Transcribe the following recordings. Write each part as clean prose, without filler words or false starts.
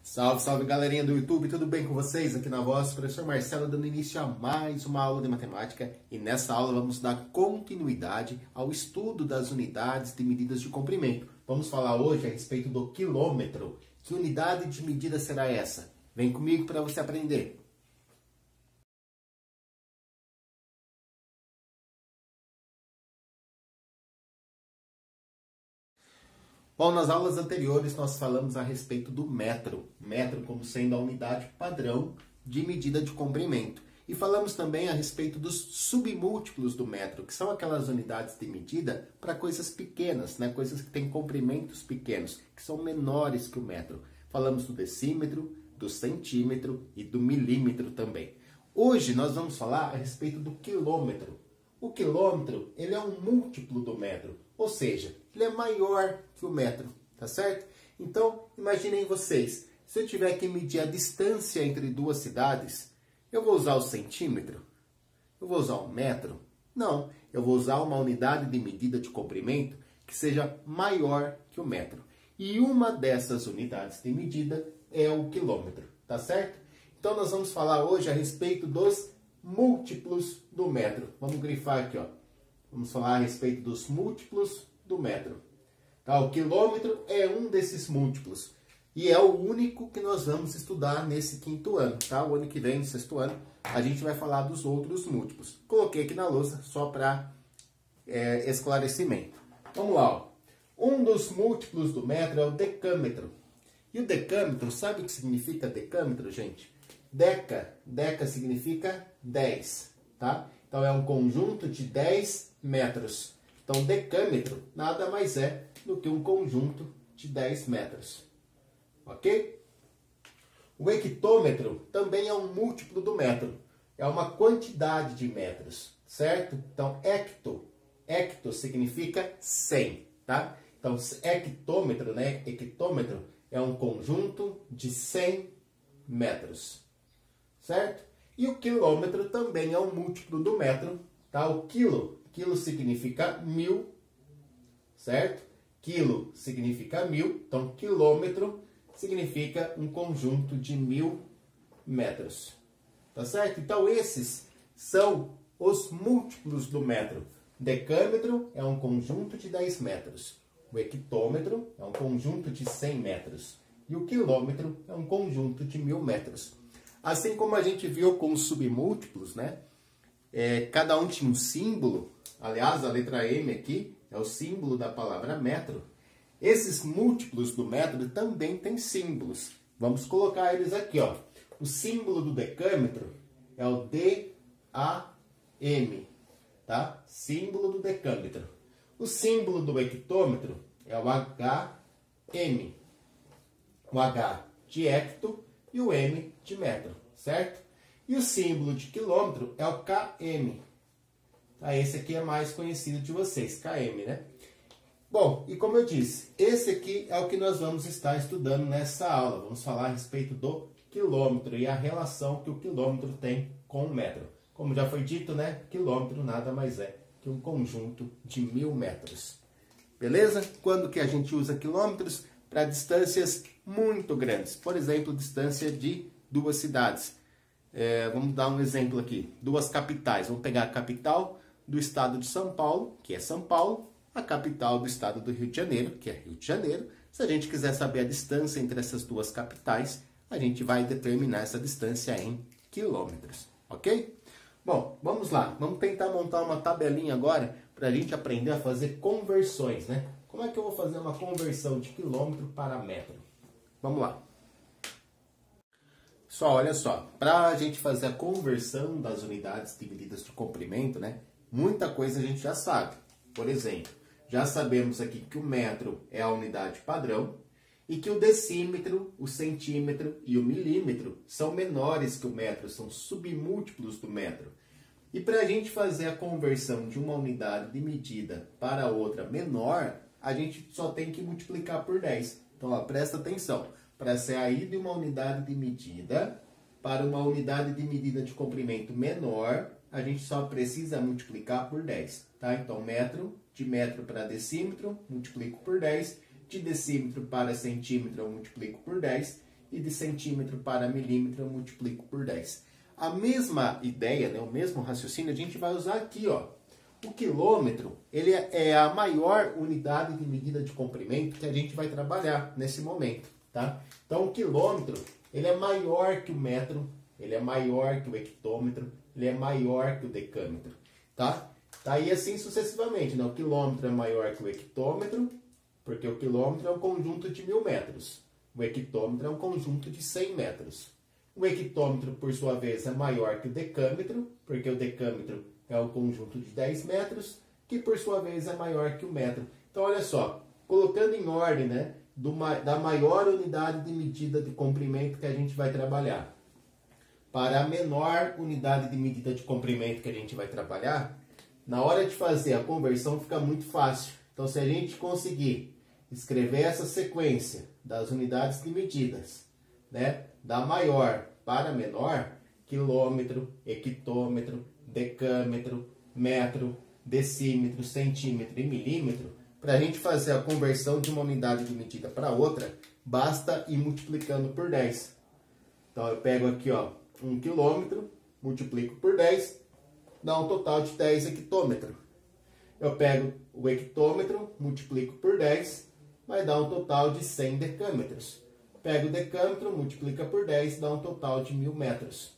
Salve, salve galerinha do YouTube, tudo bem com vocês? Aqui na voz, professor Marcelo dando início a mais uma aula de matemática e nessa aula vamos dar continuidade ao estudo das unidades de medidas de comprimento. Vamos falar hoje a respeito do quilômetro. Que unidade de medida será essa? Vem comigo para você aprender. Bom, nas aulas anteriores nós falamos a respeito do metro. Metro como sendo a unidade padrão de medida de comprimento. E falamos também a respeito dos submúltiplos do metro, que são aquelas unidades de medida para coisas pequenas, né? Coisas que têm comprimentos pequenos, que são menores que o metro. Falamos do decímetro, do centímetro e do milímetro também. Hoje nós vamos falar a respeito do quilômetro. O quilômetro, ele é um múltiplo do metro, ou seja, ele é maior que o metro, tá certo? Então, imaginem vocês, se eu tiver que medir a distância entre duas cidades, eu vou usar o centímetro? Eu vou usar o metro? Não, eu vou usar uma unidade de medida de comprimento que seja maior que o metro. E uma dessas unidades de medida é o quilômetro, tá certo? Então, nós vamos falar hoje a respeito dos múltiplos do metro. Vamos grifar aqui, ó. Vamos falar a respeito dos múltiplos do metro. Tá? O quilômetro é um desses múltiplos. E é o único que nós vamos estudar nesse quinto ano. Tá? O ano que vem, no sexto ano, a gente vai falar dos outros múltiplos. Coloquei aqui na lousa só para esclarecimento. Vamos lá. Ó. Um dos múltiplos do metro é o decâmetro. E o decâmetro, sabe o que significa decâmetro, gente? Deca significa 10, tá? Então, é um conjunto de 10 metros. Então, decâmetro nada mais é do que um conjunto de 10 metros. Ok? O hectômetro também é um múltiplo do metro. É uma quantidade de metros, certo? Então, hecto significa 100, tá? Então, hectômetro, né? Hectômetro é um conjunto de 100 metros. Certo? E o quilômetro também é um múltiplo do metro, tá? O quilo significa 1000, certo? Quilo significa 1000, então quilômetro significa um conjunto de 1000 metros, tá certo? Então esses são os múltiplos do metro. Decâmetro é um conjunto de 10 metros. O hectômetro é um conjunto de 100 metros. E o quilômetro é um conjunto de 1000 metros. Assim como a gente viu com os submúltiplos, né? Cada um tinha um símbolo. Aliás, a letra M aqui é o símbolo da palavra metro. Esses múltiplos do metro também têm símbolos. Vamos colocar eles aqui, ó. O símbolo do decâmetro é o DAM, tá? Símbolo do decâmetro. O símbolo do hectômetro é o HM. O H de hecto e o M de metro, certo? E o símbolo de quilômetro é o KM. Tá? Esse aqui é mais conhecido de vocês, KM, né? Bom, e como eu disse, esse aqui é o que nós vamos estar estudando nessa aula. Vamos falar a respeito do quilômetro e a relação que o quilômetro tem com o metro. Como já foi dito, né? Quilômetro nada mais é que um conjunto de 1000 metros. Beleza? Quando que a gente usa quilômetros? Para distâncias muito grandes. Por exemplo, distância de duas cidades. Vamos dar um exemplo aqui. Duas capitais. Vamos pegar a capital do estado de São Paulo, que é São Paulo, a capital do estado do Rio de Janeiro, que é Rio de Janeiro. Se a gente quiser saber a distância entre essas duas capitais, a gente vai determinar essa distância em quilômetros. Ok? Bom, vamos lá. Vamos tentar montar uma tabelinha agora para a gente aprender a fazer conversões, né? Como é que eu vou fazer uma conversão de quilômetro para metro? Vamos lá. Olha só, para a gente fazer a conversão das unidades de medidas de comprimento, né? Muita coisa a gente já sabe. Por exemplo, já sabemos aqui que o metro é a unidade padrão e que o decímetro, o centímetro e o milímetro são menores que o metro, são submúltiplos do metro. E para a gente fazer a conversão de uma unidade de medida para outra menor, a gente só tem que multiplicar por 10. Então, ó, presta atenção. Para sair de uma unidade de medida para uma unidade de medida de comprimento menor, a gente só precisa multiplicar por 10. Tá? Então, de metro para decímetro, multiplico por 10. De decímetro para centímetro, eu multiplico por 10. e de centímetro para milímetro eu multiplico por 10. A mesma ideia, né, o mesmo raciocínio a gente vai usar aqui, ó. O quilômetro, ele é a maior unidade de medida de comprimento que a gente vai trabalhar nesse momento, tá? Então, o quilômetro, ele é maior que o metro, ele é maior que o hectômetro, ele é maior que o decâmetro, tá? Tá aí assim sucessivamente, né? O quilômetro é maior que o hectômetro, porque o quilômetro é um conjunto de 1000 metros. O hectômetro é um conjunto de 100 metros. O hectômetro, por sua vez, é maior que o decâmetro, porque o decâmetro é um conjunto de 10 metros, que por sua vez é maior que o metro. Então, olha só, colocando em ordem, né, da maior unidade de medida de comprimento que a gente vai trabalhar para a menor unidade de medida de comprimento que a gente vai trabalhar, na hora de fazer a conversão fica muito fácil. Então, se a gente conseguir escrever essa sequência das unidades de medidas, né, da maior para a menor, quilômetro, hectômetro, decâmetro, metro, decímetro, centímetro e milímetro, para a gente fazer a conversão de uma unidade de medida para outra, basta ir multiplicando por 10. Então, eu pego aqui, ó, 1 quilômetro, multiplico por 10, dá um total de 10 hectômetros. Eu pego o hectômetro, multiplico por 10, vai dar um total de 100 decâmetros. Pego o decâmetro, multiplica por 10, dá um total de 1000 metros.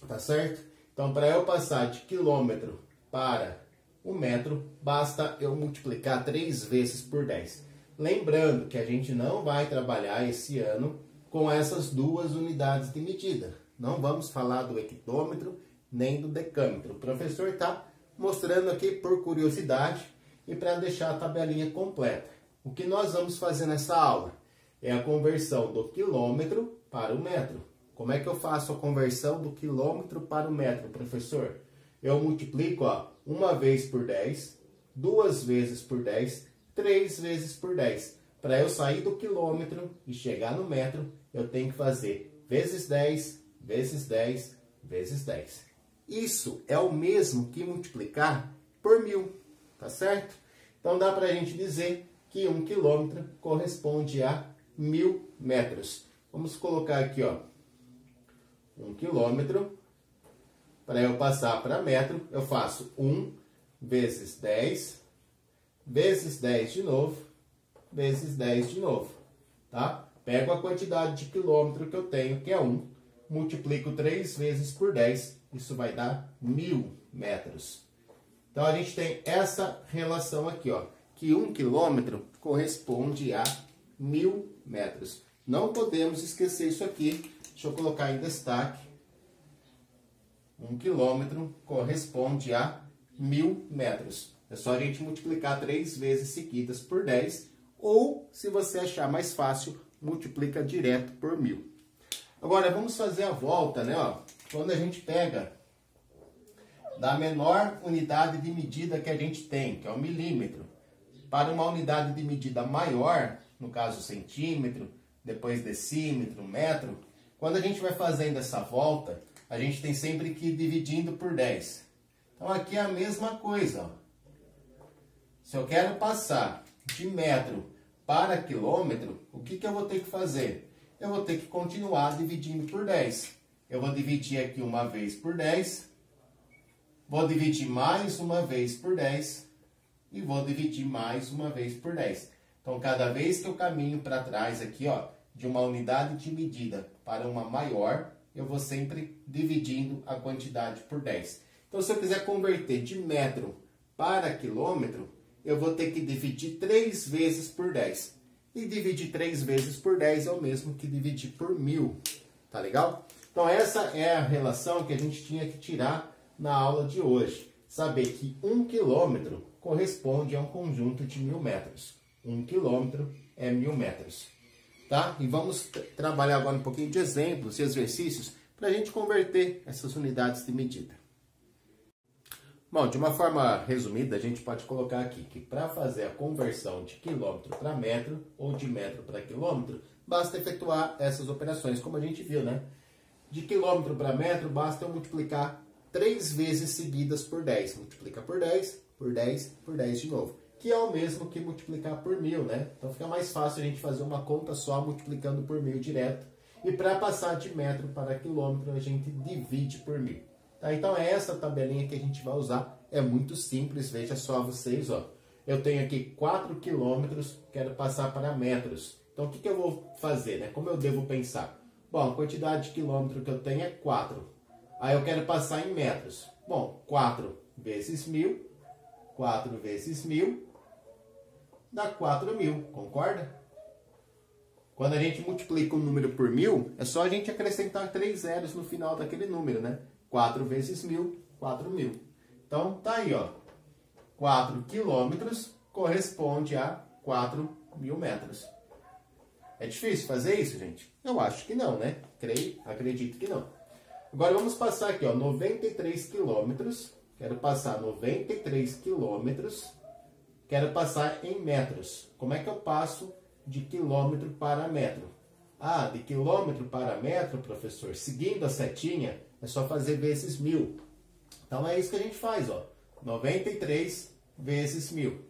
Tá certo? Então, para eu passar de quilômetro para o metro, basta eu multiplicar 3 vezes por 10. Lembrando que a gente não vai trabalhar esse ano com essas duas unidades de medida. Não vamos falar do hectômetro nem do decâmetro. O professor está mostrando aqui por curiosidade e para deixar a tabelinha completa. O que nós vamos fazer nessa aula é a conversão do quilômetro para o metro. Como é que eu faço a conversão do quilômetro para o metro, professor? Eu multiplico, ó, uma vez por 10, 2 vezes por 10, 3 vezes por 10. Para eu sair do quilômetro e chegar no metro, eu tenho que fazer vezes 10, vezes 10, vezes 10. Isso é o mesmo que multiplicar por 1000, tá certo? Então dá para a gente dizer que 1 quilômetro corresponde a 1000 metros. Vamos colocar aqui, ó, 1 quilômetro. Para eu passar para metro, eu faço 1 vezes 10, vezes 10 de novo, vezes 10 de novo, tá? Pego a quantidade de quilômetro que eu tenho, que é 1, multiplico 3 vezes por 10, isso vai dar 1000 metros. Então, a gente tem essa relação aqui, ó, que 1 quilômetro corresponde a 1000 metros. Não podemos esquecer isso aqui. Deixa eu colocar em destaque. 1 quilômetro corresponde a 1000 metros. É só a gente multiplicar 3 vezes seguidas por 10, ou, se você achar mais fácil, multiplica direto por 1000. Agora, vamos fazer a volta, né? Ó, quando a gente pega da menor unidade de medida que a gente tem, que é o milímetro, para uma unidade de medida maior, no caso centímetro, depois decímetro, metro, quando a gente vai fazendo essa volta, a gente tem sempre que ir dividindo por 10. Então, aqui é a mesma coisa, ó. Se eu quero passar de metro para quilômetro, o que eu vou ter que fazer? Eu vou ter que continuar dividindo por 10. Eu vou dividir aqui uma vez por 10, vou dividir mais uma vez por 10 e vou dividir mais uma vez por 10. Então, cada vez que eu caminho para trás aqui, ó, de uma unidade de medida para uma maior, eu vou sempre dividindo a quantidade por 10. Então, se eu quiser converter de metro para quilômetro, eu vou ter que dividir 3 vezes por 10. E dividir 3 vezes por 10 é o mesmo que dividir por 1000. Tá legal? Então, essa é a relação que a gente tinha que tirar na aula de hoje. Saber que 1 quilômetro corresponde a um conjunto de 1000 metros. 1 quilômetro é 1000 metros. Tá? E vamos trabalhar agora um pouquinho de exemplos e exercícios para a gente converter essas unidades de medida. Bom, de uma forma resumida, a gente pode colocar aqui que para fazer a conversão de quilômetro para metro ou de metro para quilômetro, basta efetuar essas operações, como a gente viu, né? De quilômetro para metro, basta eu multiplicar 3 vezes seguidas por 10. Multiplica por 10, por 10, por 10 de novo. que é o mesmo que multiplicar por 1000, né? Então fica mais fácil a gente fazer uma conta só multiplicando por 1000 direto. E para passar de metro para quilômetro, a gente divide por 1000. Tá? Então é essa tabelinha que a gente vai usar. É muito simples, veja só vocês, ó. Eu tenho aqui 4 quilômetros, quero passar para metros. Então o que eu vou fazer, né? Como eu devo pensar? Bom, a quantidade de quilômetro que eu tenho é 4. Aí eu quero passar em metros. Bom, 4 vezes 1000, 4 vezes 1000, dá 4.000, concorda? Quando a gente multiplica um número por 1000, é só a gente acrescentar 3 zeros no final daquele número, né? 4 vezes 1000, 4.000. Então, tá aí, ó. 4 quilômetros corresponde a 4.000 metros. É difícil fazer isso, gente? Eu acho que não, né? Acredito que não. Agora vamos passar aqui, ó, 93 quilômetros. Quero passar 93 quilômetros. Quero passar em metros. Como é que eu passo de quilômetro para metro? Ah, de quilômetro para metro, professor, seguindo a setinha, é só fazer vezes 1000. Então é isso que a gente faz, ó. 93 vezes 1000.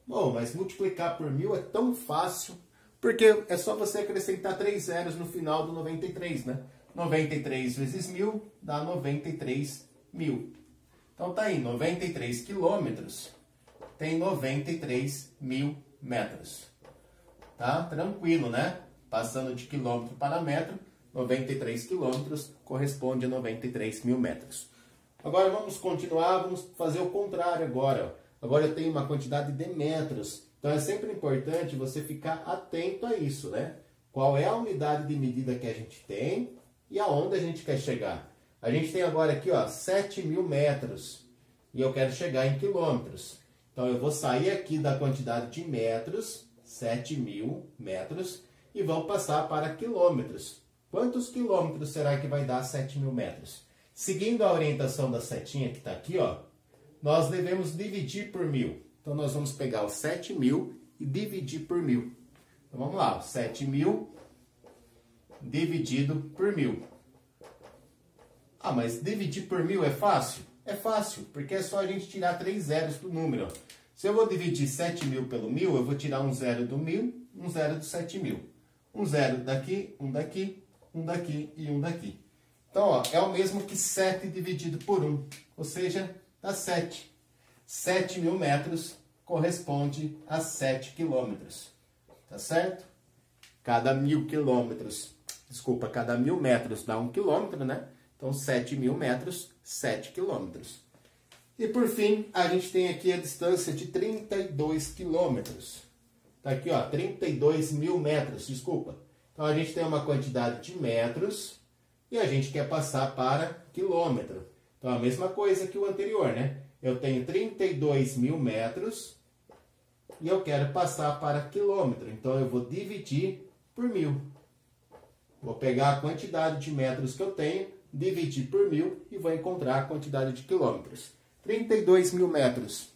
Bom, mas multiplicar por 1000 é tão fácil, porque é só você acrescentar 3 zeros no final do 93, né? 93 vezes 1000 dá 93.000. Então tá aí, 93 quilômetros tem 93.000 metros. Tá? Tranquilo, né? Passando de quilômetro para metro, 93 quilômetros corresponde a 93.000 metros. Agora vamos continuar, vamos fazer o contrário agora. Agora eu tenho uma quantidade de metros. Então é sempre importante você ficar atento a isso, né? Qual é a unidade de medida que a gente tem e aonde a gente quer chegar. A gente tem agora aqui, ó, 7.000 metros e eu quero chegar em quilômetros. Então eu vou sair aqui da quantidade de metros, 7.000 metros, e vou passar para quilômetros. Quantos quilômetros será que vai dar 7.000 metros? Seguindo a orientação da setinha que está aqui, ó, nós devemos dividir por 1000. Então nós vamos pegar os 7.000 e dividir por 1000. Então vamos lá, 7.000 dividido por 1000. Ah, mas dividir por 1000 é fácil? É fácil, porque é só a gente tirar 3 zeros do número. Se eu vou dividir 7.000 pelo 1000, eu vou tirar um zero do 1000, um zero do 7.000. Um zero daqui, um daqui, um daqui e um daqui. Então, ó, é o mesmo que 7 dividido por 1, ou seja, dá 7. 7.000 metros corresponde a 7 quilômetros. Tá certo? Cada 1.000 quilômetros, desculpa, cada 1.000 metros dá 1 quilômetro, né? Então, 7.000 metros, 7 quilômetros. E por fim, a gente tem aqui a distância de 32 quilômetros. Tá aqui, ó, 32.000 metros, desculpa. Então, a gente tem uma quantidade de metros e a gente quer passar para quilômetro. Então, a mesma coisa que o anterior, né? Eu tenho 32.000 metros e eu quero passar para quilômetro. Então, eu vou dividir por 1000. Vou pegar a quantidade de metros que eu tenho, dividir por 1000 e vou encontrar a quantidade de quilômetros. 32.000 metros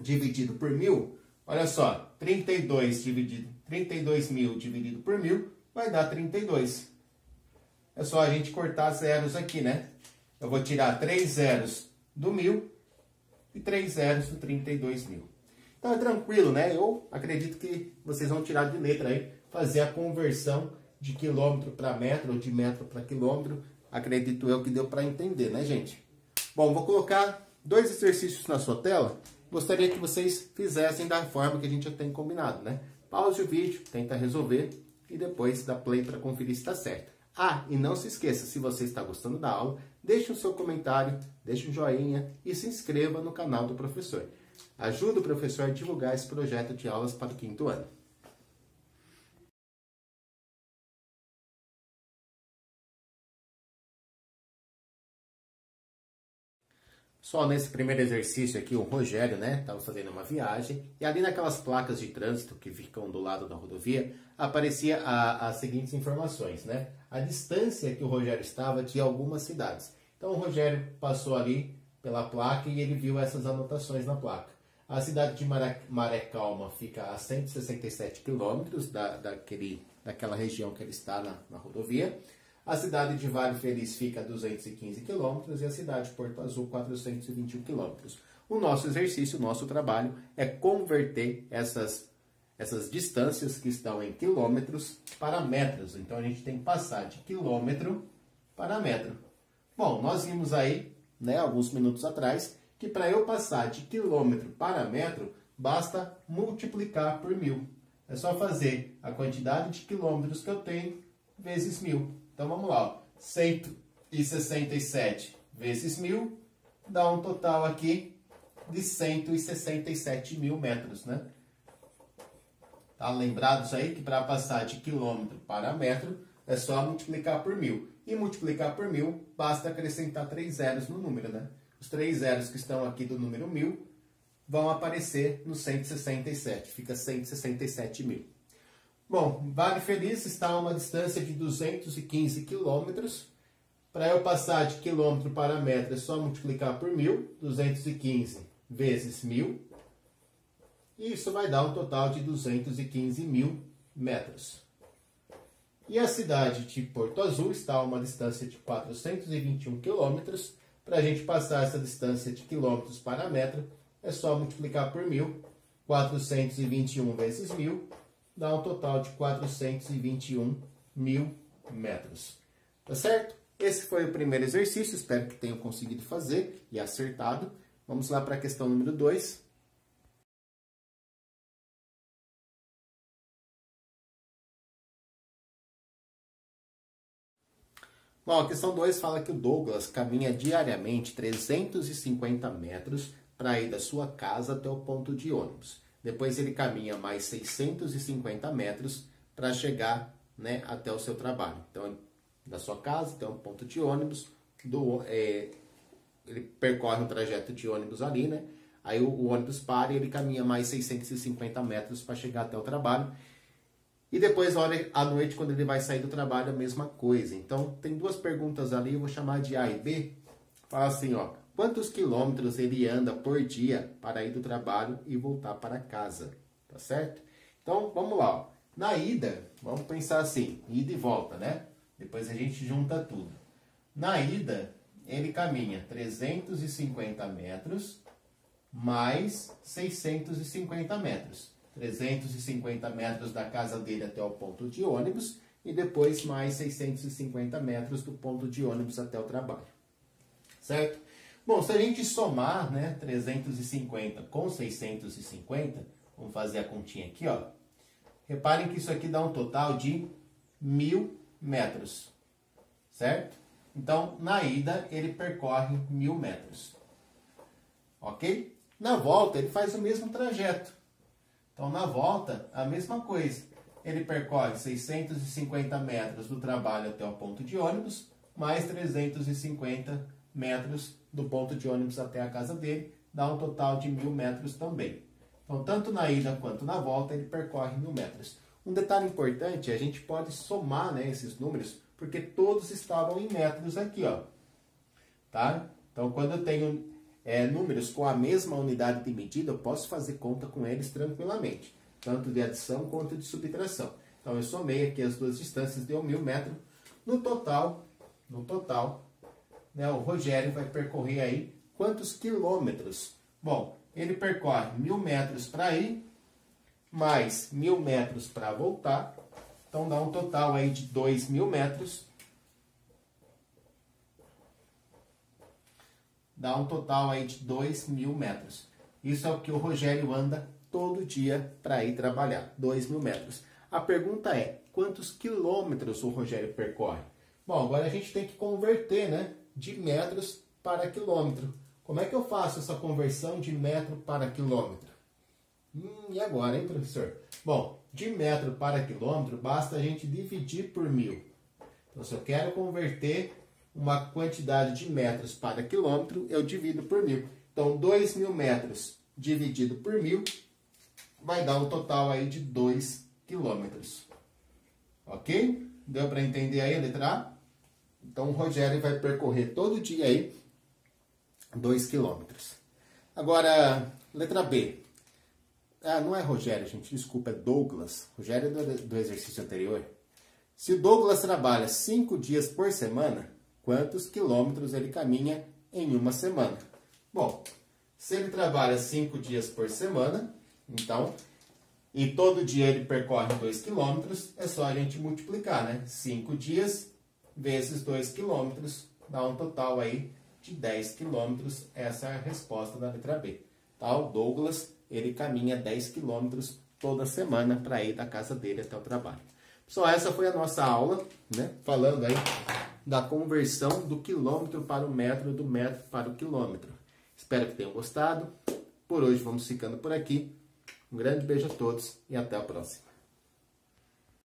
dividido por 1000, olha só, 32.000 dividido por 1000 vai dar 32. É só a gente cortar zeros aqui, né? Eu vou tirar 3 zeros do 1000 e 3 zeros do 32.000. Então é tranquilo, né? Eu acredito que vocês vão tirar de letra aí, fazer a conversão de quilômetro para metro ou de metro para quilômetro. Acredito eu que deu para entender, né, gente? Bom, vou colocar 2 exercícios na sua tela. Gostaria que vocês fizessem da forma que a gente já tem combinado, né? Pause o vídeo, tenta resolver e depois dá play para conferir se está certo. Ah, e não se esqueça, se você está gostando da aula, deixe o seu comentário, deixe um joinha e se inscreva no canal do professor. Ajuda o professor a divulgar esse projeto de aulas para o 5º ano. Só nesse primeiro exercício aqui, o Rogério, né, estava fazendo uma viagem e ali naquelas placas de trânsito que ficam do lado da rodovia, aparecia as seguintes informações, né? A distância que o Rogério estava de algumas cidades. Então o Rogério passou ali pela placa e ele viu essas anotações na placa. A cidade de Maré Calma fica a 167 quilômetros daquela região que ele está na rodovia. A cidade de Vale Feliz fica a 215 quilômetros e a cidade de Porto Azul 421 quilômetros. O nosso exercício, o nosso trabalho é converter essas distâncias que estão em quilômetros para metros. Então, a gente tem que passar de quilômetro para metro. Bom, nós vimos aí, né, alguns minutos atrás, que para eu passar de quilômetro para metro, basta multiplicar por 1000. É só fazer a quantidade de quilômetros que eu tenho vezes 1000. Então, vamos lá. Ó. 167 vezes 1000 dá um total aqui de 167 mil metros, né? Tá lembrados aí que para passar de quilômetro para metro é só multiplicar por 1000. E multiplicar por 1000 basta acrescentar 3 zeros no número, né? Os 3 zeros que estão aqui do número 1000 vão aparecer no 167. Fica 167 mil. Bom, Vale Feliz está a uma distância de 215 quilômetros. Para eu passar de quilômetro para metro é só multiplicar por 1000. 215 vezes 1000. E isso vai dar um total de 215 mil metros. E a cidade de Porto Azul está a uma distância de 421 quilômetros. Para a gente passar essa distância de quilômetros para metro, é só multiplicar por 1000. 421 vezes 1000 dá um total de 421 mil metros. Tá certo? Esse foi o primeiro exercício. Espero que tenham conseguido fazer e acertado. Vamos lá para a questão número 2. Bom, a questão 2 fala que o Douglas caminha diariamente 350 metros para ir da sua casa até o ponto de ônibus. Depois ele caminha mais 650 metros para chegar, né, até o seu trabalho. Então, da sua casa até um ponto de ônibus, ele percorre um trajeto de ônibus ali, né? Aí o ônibus para e ele caminha mais 650 metros para chegar até o trabalho. E depois, à noite, quando ele vai sair do trabalho, a mesma coisa. Então, tem duas perguntas ali, eu vou chamar de A e B. Fala assim, ó, quantos quilômetros ele anda por dia para ir do trabalho e voltar para casa? Tá certo? Então, vamos lá. Ó. Na ida, vamos pensar assim, ida e volta, né? Depois a gente junta tudo. Na ida, ele caminha 350 metros mais 650 metros. 350 metros da casa dele até o ponto de ônibus e depois mais 650 metros do ponto de ônibus até o trabalho. Certo? Bom, se a gente somar, né, 350 com 650, vamos fazer a continha aqui, ó. Reparem que isso aqui dá um total de 1000 metros. Certo? Então, na ida, ele percorre 1000 metros. Ok? Na volta, ele faz o mesmo trajeto. Então, na volta, a mesma coisa. Ele percorre 650 metros do trabalho até o ponto de ônibus, mais 350 metros do ponto de ônibus até a casa dele, dá um total de 1000 metros também. Então, tanto na ida quanto na volta, ele percorre 1000 metros. Um detalhe importante, a gente pode somar, né, esses números, porque todos estavam em metros aqui, ó. Tá? Então, quando eu tenho números com a mesma unidade de medida, eu posso fazer conta com eles tranquilamente, tanto de adição quanto de subtração. Então, eu somei aqui as duas distâncias, deu 1000 metros. No total, né, o Rogério vai percorrer aí quantos quilômetros? Bom, ele percorre 1000 metros para ir, mais 1000 metros para voltar. Então, dá um total aí de 2000 metros. Dá um total aí de 2000 metros. Isso é o que o Rogério anda todo dia para ir trabalhar, 2000 metros. A pergunta é, quantos quilômetros o Rogério percorre? Bom, agora a gente tem que converter, né, de metros para quilômetro. Como é que eu faço essa conversão de metro para quilômetro? E agora, hein, professor? Bom, de metro para quilômetro, basta a gente dividir por 1000. Então, se eu quero converter uma quantidade de metros para quilômetro, eu divido por 1000. Então, 2000 metros dividido por 1000 vai dar um total aí de 2 quilômetros. Ok? Deu para entender aí a letra A? Então, o Rogério vai percorrer todo dia aí 2 quilômetros. Agora, letra B. Ah, não é Rogério, gente, desculpa, é Douglas. Rogério do exercício anterior. Se o Douglas trabalha 5 dias por semana, quantos quilômetros ele caminha em uma semana? Bom, Se ele trabalha 5 dias por semana, então, e todo dia ele percorre 2 km, é só a gente multiplicar, né? 5 dias vezes 2 km, dá um total aí de 10 km. Essa é a resposta da letra B. Tá? O Douglas, ele caminha 10 km toda semana para ir da casa dele até o trabalho. Pessoal, essa foi a nossa aula, né? Falando aí da conversão do quilômetro para o metro, do metro para o quilômetro. Espero que tenham gostado. Por hoje vamos ficando por aqui. Um grande beijo a todos e até a próxima.